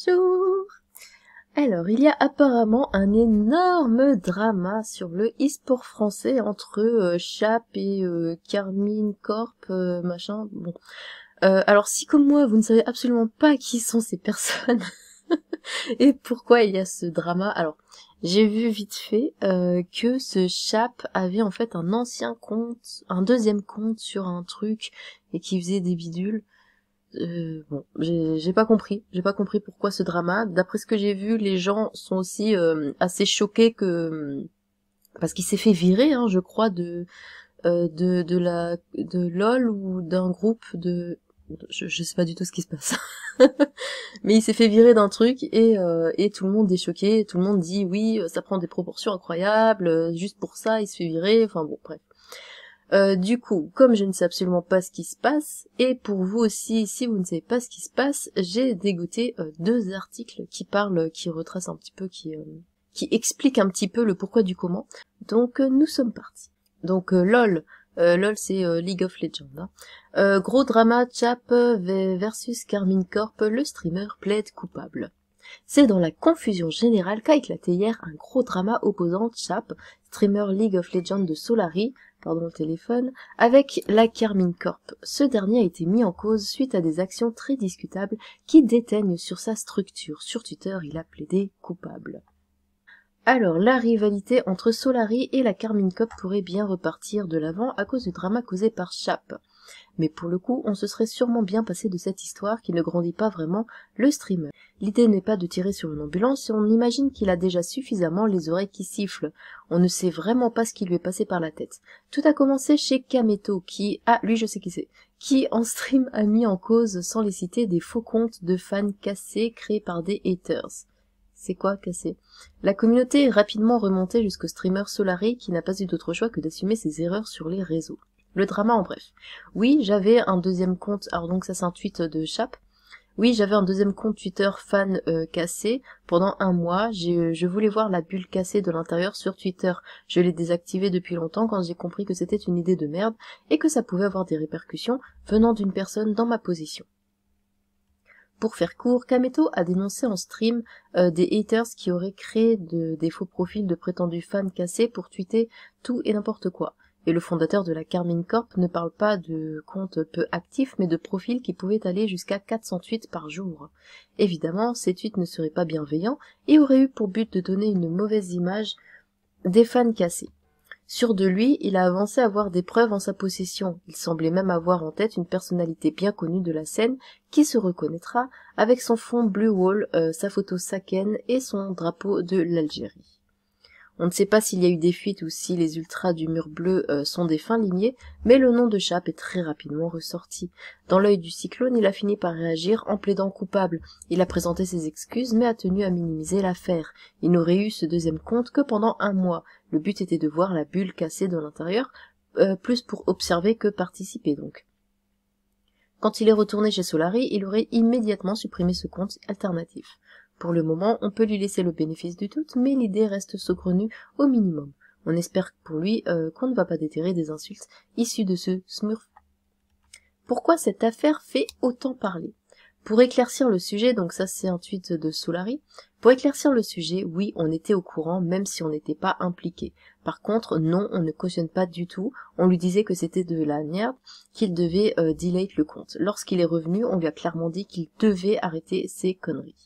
Bonjour. Alors, il y a apparemment un énorme drama sur le e-sport français entre Chap et Carmine Corp, machin, bon. Alors, si comme moi, vous ne savez absolument pas qui sont ces personnes et pourquoi il y a ce drama, alors, j'ai vu vite fait que ce Chap avait en fait un ancien compte, un deuxième compte sur un truc et qui faisait des bidules. Bon, j'ai pas compris pourquoi ce drama. D'après ce que j'ai vu, les gens sont aussi assez choqués que parce qu'il s'est fait virer, hein, je crois, de LOL ou d'un groupe de je sais pas du tout ce qui se passe. Mais il s'est fait virer d'un truc et tout le monde est choqué, tout le monde dit oui, ça prend des proportions incroyables, juste pour ça, il se fait virer, enfin bon, bref. Du coup, comme je ne sais absolument pas ce qui se passe, et pour vous aussi, si vous ne savez pas ce qui se passe, j'ai dégoté deux articles qui retracent un petit peu, qui expliquent un petit peu le pourquoi du comment. Donc nous sommes partis. Donc LOL, LOL c'est League of Legends. Hein. Gros drama, Chap versus Carmine Corp, le streamer plaide coupable. C'est dans la confusion générale qu'a éclaté hier un gros drama opposant Chap, streamer League of Legends de Solary, pardon le téléphone, avec la Carmine Corp. Ce dernier a été mis en cause suite à des actions très discutables qui déteignent sur sa structure. Sur Twitter, il a plaidé coupable. Alors, la rivalité entre Solary et la Carmine Corp pourrait bien repartir de l'avant à cause du drama causé par Chap. Mais pour le coup, on se serait sûrement bien passé de cette histoire qui ne grandit pas vraiment le streamer. L'idée n'est pas de tirer sur une ambulance si on imagine qu'il a déjà suffisamment les oreilles qui sifflent. On ne sait vraiment pas ce qui lui est passé par la tête. Tout a commencé chez Kameto qui, lui je sais qui c'est, qui en stream a mis en cause, sans les citer, des faux comptes de fans cassés créés par des haters. C'est quoi cassé? La communauté est rapidement remontée jusqu'au streamer Solary qui n'a pas eu d'autre choix que d'assumer ses erreurs sur les réseaux. Le drama en bref. Oui, j'avais un deuxième compte, alors donc ça c'est un tweet de Chap. Oui, j'avais un deuxième compte Twitter fan cassé pendant un mois. Je voulais voir la bulle cassée de l'intérieur sur Twitter. Je l'ai désactivé depuis longtemps quand j'ai compris que c'était une idée de merde et que ça pouvait avoir des répercussions venant d'une personne dans ma position. Pour faire court, Kameto a dénoncé en stream des haters qui auraient créé des faux profils de prétendus fans cassés pour tweeter tout et n'importe quoi. Et le fondateur de la Carmine Corp ne parle pas de comptes peu actifs, mais de profils qui pouvaient aller jusqu'à 400 tweets par jour. Évidemment, ces tweets ne seraient pas bienveillants et auraient eu pour but de donner une mauvaise image des fans cassés. Sûr de lui, il a avancé avoir des preuves en sa possession. Il semblait même avoir en tête une personnalité bien connue de la scène qui se reconnaîtra avec son fond blue wall, sa photo Saken et son drapeau de l'Algérie. On ne sait pas s'il y a eu des fuites ou si les ultras du mur bleu sont des fins limiers, mais le nom de Chap est très rapidement ressorti. Dans l'œil du cyclone, il a fini par réagir en plaidant coupable. Il a présenté ses excuses, mais a tenu à minimiser l'affaire. Il n'aurait eu ce deuxième compte que pendant un mois. Le but était de voir la bulle cassée de l'intérieur, plus pour observer que participer donc. Quand il est retourné chez Solary, il aurait immédiatement supprimé ce compte alternatif. Pour le moment, on peut lui laisser le bénéfice du doute, mais l'idée reste saugrenue au minimum. On espère pour lui qu'on ne va pas déterrer des insultes issues de ce smurf. Pourquoi cette affaire fait autant parler? Pour éclaircir le sujet, donc ça c'est un tweet de Solary, pour éclaircir le sujet, oui, on était au courant, même si on n'était pas impliqué. Par contre, non, on ne cautionne pas du tout, on lui disait que c'était de la merde, qu'il devait delete le compte. Lorsqu'il est revenu, on lui a clairement dit qu'il devait arrêter ses conneries.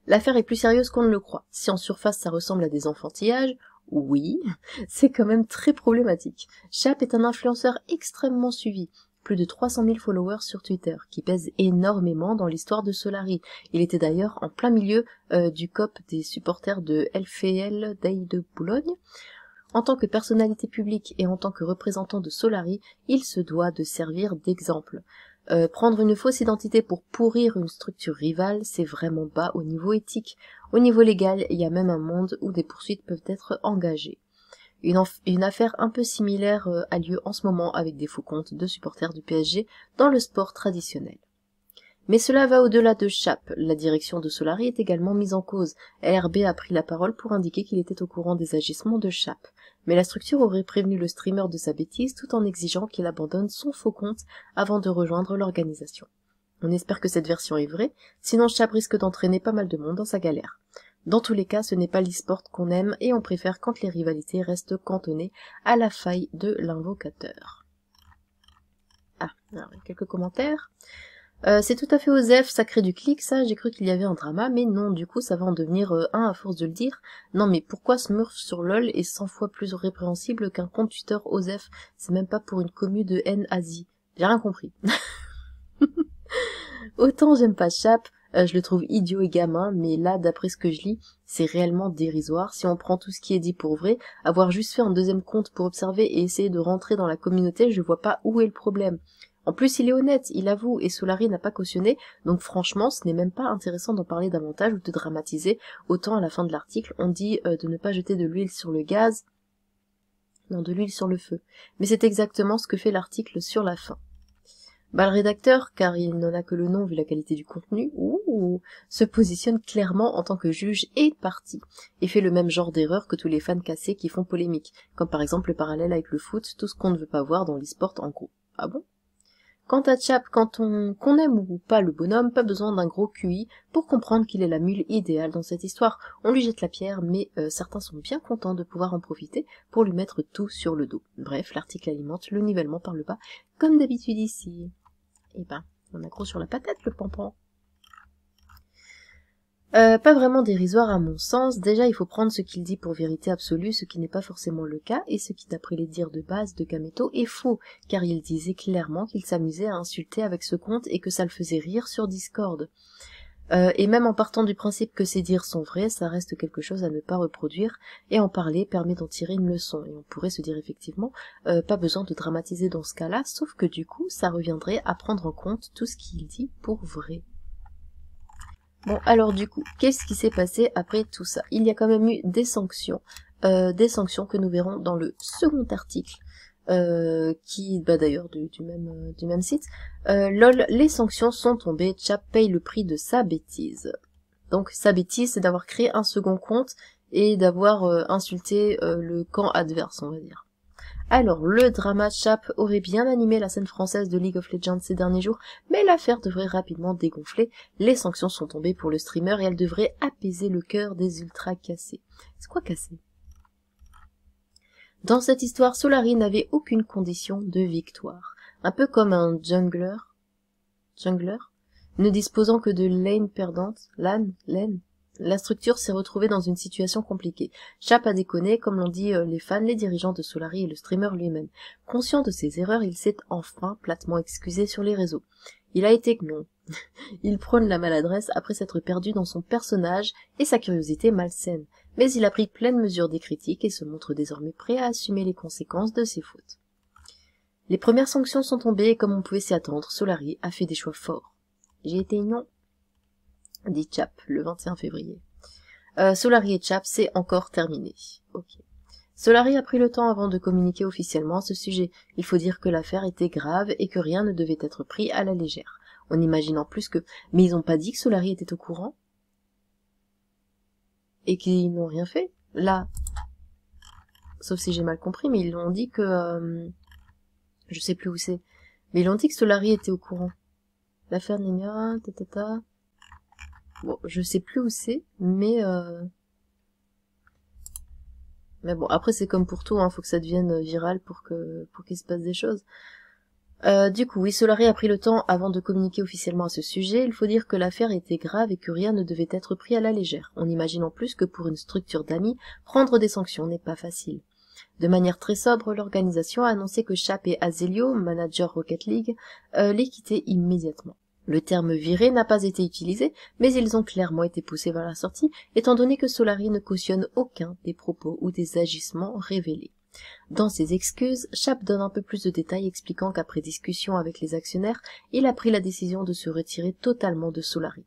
L'affaire est plus sérieuse qu'on ne le croit. Si en surface ça ressemble à des enfantillages, oui, c'est quand même très problématique. Chap est un influenceur extrêmement suivi, plus de 300 000 followers sur Twitter, qui pèse énormément dans l'histoire de Solary. Il était d'ailleurs en plein milieu du COP des supporters de LFL Day de Boulogne. En tant que personnalité publique et en tant que représentant de Solary, il se doit de servir d'exemple. Prendre une fausse identité pour pourrir une structure rivale, c'est vraiment bas au niveau éthique. Au niveau légal, il y a même un monde où des poursuites peuvent être engagées. Une affaire un peu similaire a lieu en ce moment avec des faux comptes de supporters du PSG dans le sport traditionnel. Mais cela va au-delà de Chap. La direction de Solary est également mise en cause. ARB a pris la parole pour indiquer qu'il était au courant des agissements de Chap. Mais la structure aurait prévenu le streamer de sa bêtise tout en exigeant qu'il abandonne son faux compte avant de rejoindre l'organisation. On espère que cette version est vraie, sinon Chap risque d'entraîner pas mal de monde dans sa galère. Dans tous les cas, ce n'est pas l'e-sport qu'on aime et on préfère quand les rivalités restent cantonnées à la faille de l'invocateur. Ah, alors, quelques commentaires. C'est tout à fait osef, ça crée du clic, ça, j'ai cru qu'il y avait un drama, mais non, du coup ça va en devenir un à force de le dire. Non mais pourquoi Smurf sur LoL est 100 fois plus répréhensible qu'un compte Twitter osef? C'est même pas pour une commu de haine Asie. J'ai rien compris. Autant j'aime pas Chap, je le trouve idiot et gamin, mais là, d'après ce que je lis, c'est réellement dérisoire. Si on prend tout ce qui est dit pour vrai, avoir juste fait un deuxième compte pour observer et essayer de rentrer dans la communauté, je vois pas où est le problème. En plus, il est honnête, il avoue, et Solari n'a pas cautionné, donc franchement, ce n'est même pas intéressant d'en parler davantage ou de dramatiser. Autant à la fin de l'article, on dit de ne pas jeter de l'huile sur le gaz, non, de l'huile sur le feu. Mais c'est exactement ce que fait l'article sur la fin. Bah, le rédacteur, car il n'en a que le nom vu la qualité du contenu, se positionne clairement en tant que juge et partie, et fait le même genre d'erreur que tous les fans cassés qui font polémique, comme par exemple le parallèle avec le foot, tout ce qu'on ne veut pas voir dans l'e-sport en gros. Ah bon? Quant à Chap, qu'on aime ou pas le bonhomme, pas besoin d'un gros QI pour comprendre qu'il est la mule idéale dans cette histoire. On lui jette la pierre, mais certains sont bien contents de pouvoir en profiter pour lui mettre tout sur le dos. Bref, l'article alimente le nivellement par le bas, comme d'habitude ici. Eh ben, on a gros sur la patate le pampan. Pas vraiment dérisoire à mon sens, déjà il faut prendre ce qu'il dit pour vérité absolue, ce qui n'est pas forcément le cas, et ce qui d'après les dires de base de Kameto est faux, car il disait clairement qu'il s'amusait à insulter avec ce compte et que ça le faisait rire sur Discord. Et même en partant du principe que ces dires sont vrais, ça reste quelque chose à ne pas reproduire, et en parler permet d'en tirer une leçon, et on pourrait se dire effectivement, pas besoin de dramatiser dans ce cas-là, sauf que du coup, ça reviendrait à prendre en compte tout ce qu'il dit pour vrai. Bon, alors du coup, qu'est-ce qui s'est passé après tout ça? Il y a quand même eu des sanctions que nous verrons dans le second article, qui, bah d'ailleurs, du même site. LOL, les sanctions sont tombées, Chap paye le prix de sa bêtise. Donc sa bêtise, c'est d'avoir créé un second compte et d'avoir insulté le camp adverse, on va dire. Alors, le drama Chap aurait bien animé la scène française de League of Legends ces derniers jours, mais l'affaire devrait rapidement dégonfler. Les sanctions sont tombées pour le streamer et elles devraient apaiser le cœur des ultra cassés. C'est quoi cassé? Dans cette histoire, Solari n'avait aucune condition de victoire. Un peu comme un jungler, ne disposant que de lane perdante, lane. La structure s'est retrouvée dans une situation compliquée. Chap a déconné, comme l'ont dit les fans, les dirigeants de Solari et le streamer lui-même. Conscient de ses erreurs, il s'est enfin platement excusé sur les réseaux. Il a été non. Il prône la maladresse après s'être perdu dans son personnage et sa curiosité malsaine. Mais il a pris pleine mesure des critiques et se montre désormais prêt à assumer les conséquences de ses fautes. Les premières sanctions sont tombées et comme on pouvait s'y attendre, Solari a fait des choix forts. J'ai été non, dit Chap le 21 février. Solari et Chap, c'est encore terminé. Ok. Solari a pris le temps avant de communiquer officiellement à ce sujet. Il faut dire que l'affaire était grave et que rien ne devait être pris à la légère. On imagine en plus que... Mais ils ont pas dit que Solari était au courant? Et qu'ils n'ont rien fait? Là. Sauf si j'ai mal compris, mais ils l'ont dit que... Je sais plus où c'est. Mais ils ont dit que Solari était au courant. L'affaire Nenia, tatata... Bon, je sais plus où c'est, mais bon, après c'est comme pour tout, hein, faut que ça devienne viral pour qu'il se passe des choses. Du coup, oui, Solari a pris le temps avant de communiquer officiellement à ce sujet. Il faut dire que l'affaire était grave et que rien ne devait être pris à la légère. On imagine en plus que pour une structure d'amis, prendre des sanctions n'est pas facile. De manière très sobre, l'organisation a annoncé que Chap et Azelio, manager Rocket League, les quittaient immédiatement. Le terme viré n'a pas été utilisé, mais ils ont clairement été poussés vers la sortie, étant donné que Solari ne cautionne aucun des propos ou des agissements révélés. Dans ses excuses, Chap donne un peu plus de détails expliquant qu'après discussion avec les actionnaires, il a pris la décision de se retirer totalement de Solari.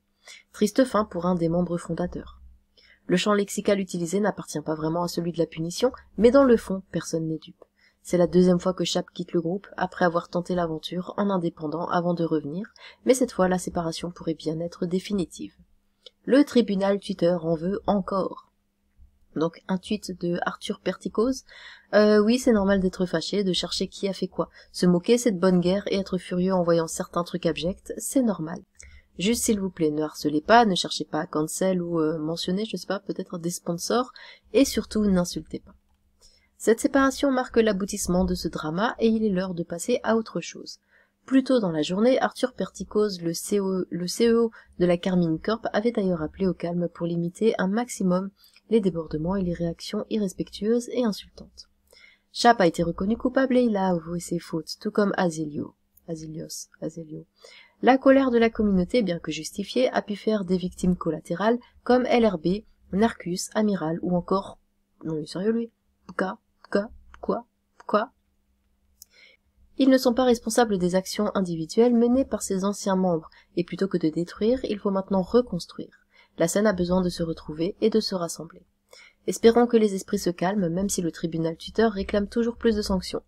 Triste fin pour un des membres fondateurs. Le champ lexical utilisé n'appartient pas vraiment à celui de la punition, mais dans le fond, personne n'est dupe. C'est la deuxième fois que Chap quitte le groupe, après avoir tenté l'aventure en indépendant avant de revenir, mais cette fois la séparation pourrait bien être définitive. Le tribunal Twitter en veut encore. Donc un tweet de Arthur Perticose. Oui, c'est normal d'être fâché, de chercher qui a fait quoi. Se moquer, c'est de bonne guerre, et être furieux en voyant certains trucs abjects, c'est normal. Juste s'il vous plaît, ne harcelez pas, ne cherchez pas à cancel ou mentionner, je sais pas, peut-être des sponsors, et surtout n'insultez pas. Cette séparation marque l'aboutissement de ce drama, et il est l'heure de passer à autre chose. Plus tôt dans la journée, Arthur Perticose, le CEO de la Carmine Corp, avait d'ailleurs appelé au calme pour limiter un maximum les débordements et les réactions irrespectueuses et insultantes. Chap a été reconnu coupable et il a avoué ses fautes, tout comme Azelio. La colère de la communauté, bien que justifiée, a pu faire des victimes collatérales comme LRB, Narcus, Amiral ou encore... Non, il est sérieux lui. Quoi Ils ne sont pas responsables des actions individuelles menées par ces anciens membres, et plutôt que de détruire, il faut maintenant reconstruire. La scène a besoin de se retrouver et de se rassembler. Espérons que les esprits se calment, même si le tribunal tuteur réclame toujours plus de sanctions.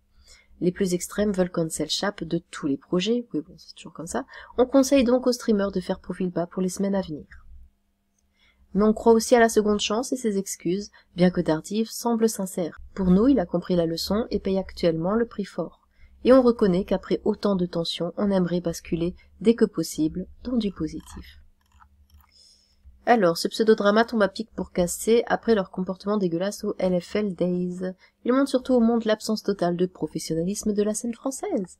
Les plus extrêmes veulent cancel Chap de tous les projets, oui bon, c'est toujours comme ça. On conseille donc aux streamers de faire profil bas pour les semaines à venir. Mais on croit aussi à la seconde chance et ses excuses, bien que Dardiv semble sincère. Pour nous, il a compris la leçon et paye actuellement le prix fort. Et on reconnaît qu'après autant de tensions, on aimerait basculer, dès que possible, dans du positif. Alors, ce pseudodrama tombe à pic pour casser après leur comportement dégueulasse au LFL Days. Il montre surtout au monde l'absence totale de professionnalisme de la scène française.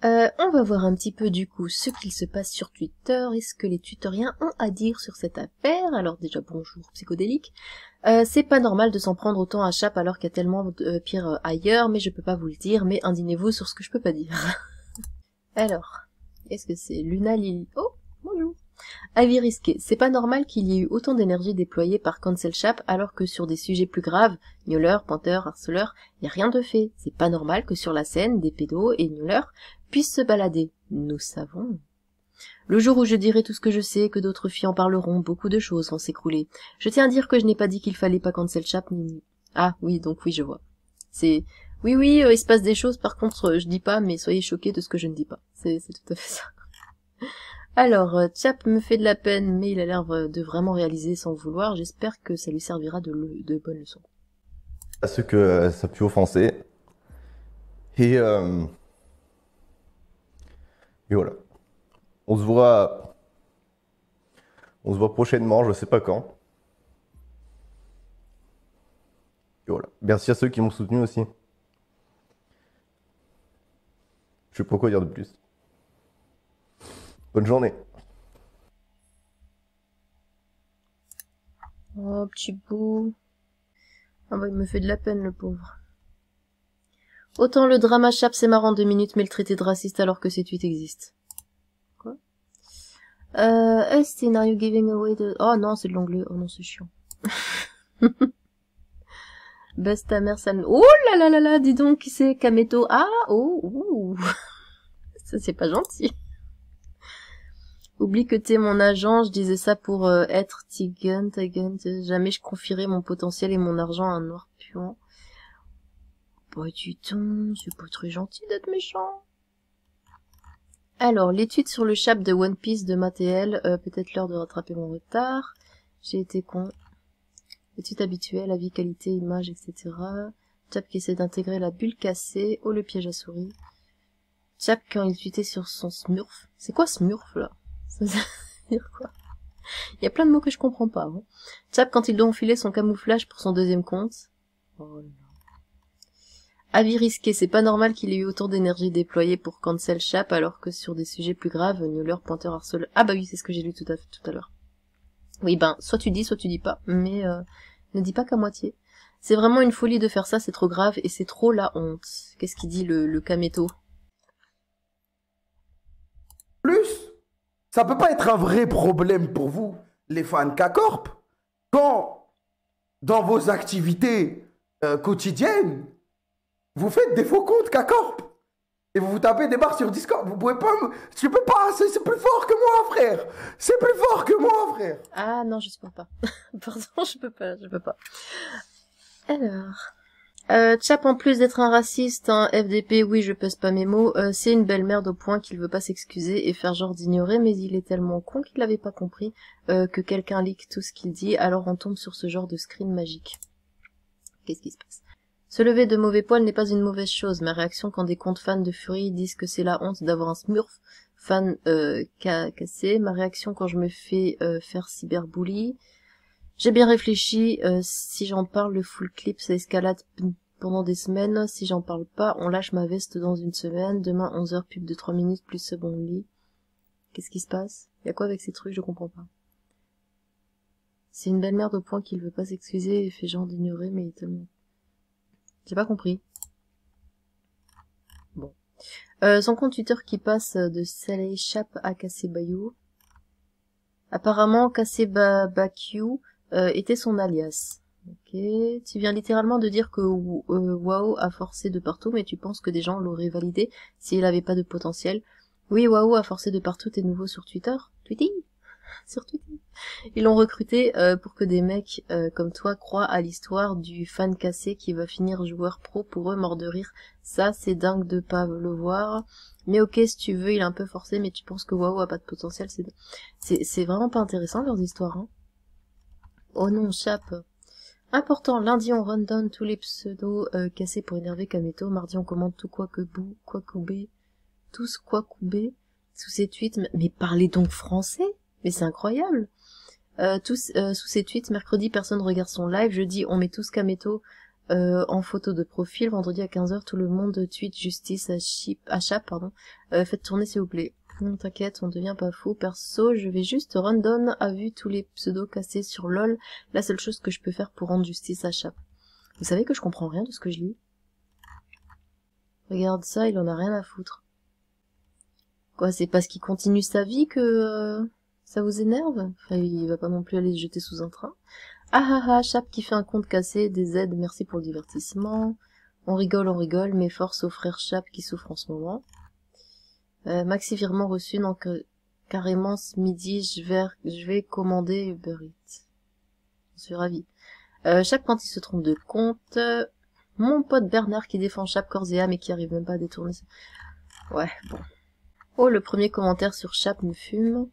On va voir un petit peu du coup ce qu'il se passe sur Twitter et ce que les tutoriens ont à dire sur cette affaire. Alors déjà bonjour psychodélique. C'est pas normal de s'en prendre autant à Chap alors qu'il y a tellement de pire ailleurs, mais je peux pas vous le dire, mais indignez-vous sur ce que je peux pas dire. Alors, est-ce que c'est Luna Lily? Oh, bonjour. Avis risqué, c'est pas normal qu'il y ait eu autant d'énergie déployée par Cancel Chap alors que sur des sujets plus graves, gnoleurs, pointeurs, harceleurs, y a rien de fait. C'est pas normal que sur la scène, des pédos et gnoleurs puissent se balader. Nous savons. Le jour où je dirai tout ce que je sais, que d'autres filles en parleront, beaucoup de choses vont s'écrouler. Je tiens à dire que je n'ai pas dit qu'il fallait pas Cancel Chap ni... Ah oui, donc oui, je vois. C'est... Oui, il se passe des choses, par contre, je dis pas, mais soyez choqués de ce que je ne dis pas. C'est tout à fait ça. Alors, Chap me fait de la peine, mais il a l'air de vraiment réaliser sans vouloir. J'espère que ça lui servira de bonnes leçons. À ceux que ça a pu offenser. Et voilà. On se voit prochainement, je sais pas quand. Et voilà. Merci à ceux qui m'ont soutenu aussi. Je sais pas quoi dire de plus. Bonne journée. Oh, petit bout. Ah bah, il me fait de la peine, le pauvre. Autant le drama Chap, c'est marrant 2 minutes, mais le traité de raciste alors que ces tweets existent. Quoi? Austin, are you giving away the... Oh non, c'est de l'anglais. Oh non, c'est chiant. Baisse ta mère, ça... Oh là là là, dis donc, qui c'est? Kameto. Ah, oh. Ça, c'est pas gentil. Oublie que t'es mon agent, je disais ça pour être Tigun, jamais je confierai mon potentiel et mon argent à un noir puant. Bah dis donc, c'est pas très gentil d'être méchant. Alors, l'étude sur le chap de One Piece de Mattel, peut-être l'heure de rattraper mon retard. J'ai été con. Étude habituelle, avis, qualité, image, etc. Chap qui essaie d'intégrer la bulle cassée, le piège à souris. Chap quand il tweetait sur son Smurf. C'est quoi Smurf, là? Ça veut dire quoi? Il y a plein de mots que je comprends pas. Hein. Chap quand il doit enfiler son camouflage pour son deuxième compte. Oh là. Avis risqué, c'est pas normal qu'il ait eu autant d'énergie déployée pour cancel Chap alors que sur des sujets plus graves, gnoleur, pointeur, harceleur... Ah bah oui, c'est ce que j'ai lu tout à l'heure. Oui, ben, soit tu dis pas, mais ne dis pas qu'à moitié. C'est vraiment une folie de faire ça, c'est trop grave et c'est trop la honte. Qu'est-ce qu'il dit le Kameto? Plus, ça peut pas être un vrai problème pour vous, les fans K-Corp, quand, dans vos activités quotidiennes, vous faites des faux comptes K-Corp et vous vous tapez des barres sur Discord. Vous pouvez pas... Je peux pas, c'est plus fort que moi, frère. C'est plus fort que moi, frère. Ah non, je supporte pas. Pardon, je peux pas. Alors... Chap, en plus d'être un raciste, un FDP, oui, je pèse pas mes mots, c'est une belle merde au point qu'il veut pas s'excuser et faire genre d'ignorer, mais il est tellement con qu'il avait pas compris que quelqu'un leak tout ce qu'il dit, alors on tombe sur ce genre de screen magique. Qu'est-ce qui se passe? Se lever de mauvais poil n'est pas une mauvaise chose. Ma réaction quand des comptes fans de Fury disent que c'est la honte d'avoir un Smurf fan cassé. Ma réaction quand je me fais faire cyberbully. J'ai bien réfléchi, si j'en parle, le full clip, ça escalade pendant des semaines. Si j'en parle pas, on lâche ma veste dans une semaine. Demain, 11h, pub de 3 minutes, plus sub only. Qu'est-ce qui se passe? Y'a quoi avec ces trucs? Je comprends pas. C'est une belle merde au point qu'il veut pas s'excuser et fait genre d'ignorer, mais il est tellement... J'ai pas compris. Bon. Son compte Twitter qui passe de Saleh Chap à Kassé Bayou. Apparemment, Kassé Bakiou était son alias. Ok. Tu viens littéralement de dire que WoW a forcé de partout, mais tu penses que des gens l'auraient validé s'il avait pas de potentiel. Oui, WoW a forcé de partout, t'es nouveau sur Twitter. Sur Twitter. Ils l'ont recruté pour que des mecs comme toi croient à l'histoire du fan cassé qui va finir joueur pro. Pour eux, mort de rire. Ça, c'est dingue de pas le voir. Mais ok, si tu veux, il est un peu forcé, mais tu penses que WoW a pas de potentiel. C'est vraiment pas intéressant leurs histoires. Hein. Oh non, Chap. Important, lundi on run down tous les pseudos cassés pour énerver Kameto. Mardi on commente tout tous Kwakubé sous ses tweets. Mais parlez donc français. Mais c'est incroyable. Sous ses tweets, mercredi, personne regarde son live. Jeudi, on met tous Kameto en photo de profil. Vendredi à 15h, tout le monde tweet justice à Chap, pardon. Faites tourner s'il vous plaît. Non, t'inquiète, on devient pas fou. Perso, je vais juste random à vue tous les pseudos cassés sur LOL. La seule chose que je peux faire pour rendre justice à Chap. Vous savez que je comprends rien de ce que je lis. Regarde ça, il en a rien à foutre. Quoi, c'est parce qu'il continue sa vie que... ça vous énerve? Enfin, il va pas non plus aller se jeter sous un train. Ah ah ah, Chap qui fait un compte cassé, des aides, merci pour le divertissement. On rigole, mais force au frère Chap qui souffre en ce moment. Maxi virement reçu, donc carrément ce midi, je vais commander Uber Eats. Je suis ravie. Chap quand il se trompe de compte. Mon pote Bernard qui défend Chap corps et âme et qui arrive même pas à détourner. Ouais, bon. Oh, le premier commentaire sur Chap me fume.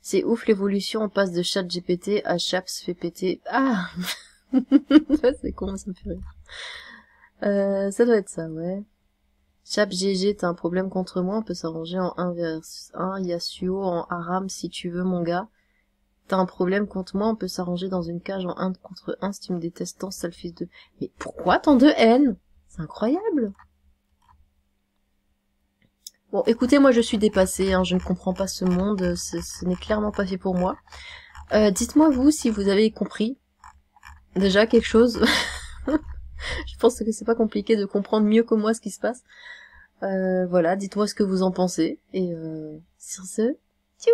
C'est ouf l'évolution, on passe de ChatGPT à Chap se fait péter. Ah c'est con, ça me fait rire. Ça doit être ça, ouais. Chap GG, t'as un problème contre moi, on peut s'arranger en 1 vs 1, Yasuo en Aram si tu veux mon gars. T'as un problème contre moi, on peut s'arranger dans une cage en 1 contre 1 si tu me détestes tant, sale fils de... Mais pourquoi tant de haine? C'est incroyable. Bon, écoutez, moi je suis dépassée, hein, je ne comprends pas ce monde, ce n'est clairement pas fait pour moi. Dites-moi vous si vous avez compris déjà quelque chose. Je pense que c'est pas compliqué de comprendre mieux que moi ce qui se passe. Voilà, dites-moi ce que vous en pensez. Et sur ce, tchou!